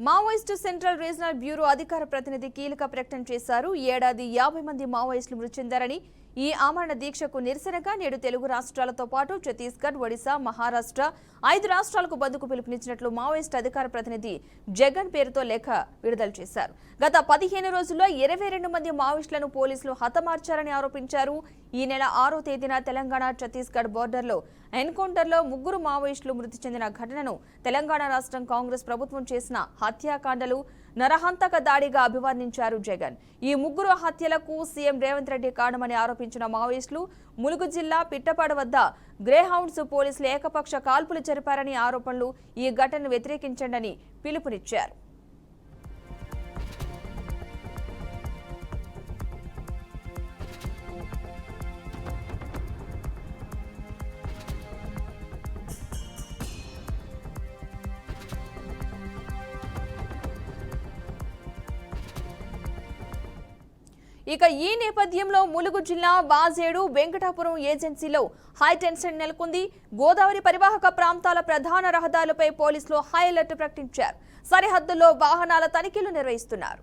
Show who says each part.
Speaker 1: Maoist central regional bureau అధికార ప్రతినిధి కీలక ప్రకటన చేశారు. ఈ ఏడాది 50 మంది మావోయిస్టులు మృతి చెందారని, ఈ ఆమరణ దీక్షకు నిరసనగా నేడు తెలుగు రాష్ట్రాలతో పాటు ఛత్తీస్గఢ్, ఒడిశా, మహారాష్ట్ర 5 రాష్ట్రాలకు బంద్కు పిలుపునిచ్చినట్లు మావోయిస్టు అధికార ప్రతినిధి జగన్ పేరుతో లేఖ విడుదల చేశారు. గత 15 రోజుల్లో 22 మంది మావోయిస్టులను పోలీసులు హతమార్చారని ఆరోపించారు. ఈ నెల 6వ తేదీన తెలంగాణ ఛత్తీస్గఢ్ బోర్డర్లో ఎన్కౌంటర్లో 3 మావోయిస్టులు మృతి చెందిన ఘటనను తెలంగాణ రాష్ట్రం కాంగ్రెస్ ప్రభుత్వం చేసిన హత్యాకాండలు నరహంతక దాడిగా అభివర్ణించారు జగన్. ఈ 3 హత్యలకు సీఎం రేవంత్ రెడ్డి కారణమని ఆరోపించిన మావోయిస్టులు ములుగు జిల్లా పిట్టపాడు వద్ద గ్రేహౌండ్స్ పోలీసులు ఏకపక్ష కాల్పులు జరిపారని ఆరోపణలు. ఈ ఘటనను వ్యతిరేకించండని పిలుపునిచ్చారు. ఇక ఈ నేపథ్యంలో ములుగు జిల్లా బాజేడు వెంకటాపురం ఏజెన్సీలో హైటెన్షన్ నెలకొంది. గోదావరి పరివాహక ప్రాంతాల ప్రధాన రహదారులపై పోలీసులు హై అలర్ట్ ప్రకటించారు. సరిహద్దుల్లో వాహనాల తనిఖీలు నిర్వహిస్తున్నారు.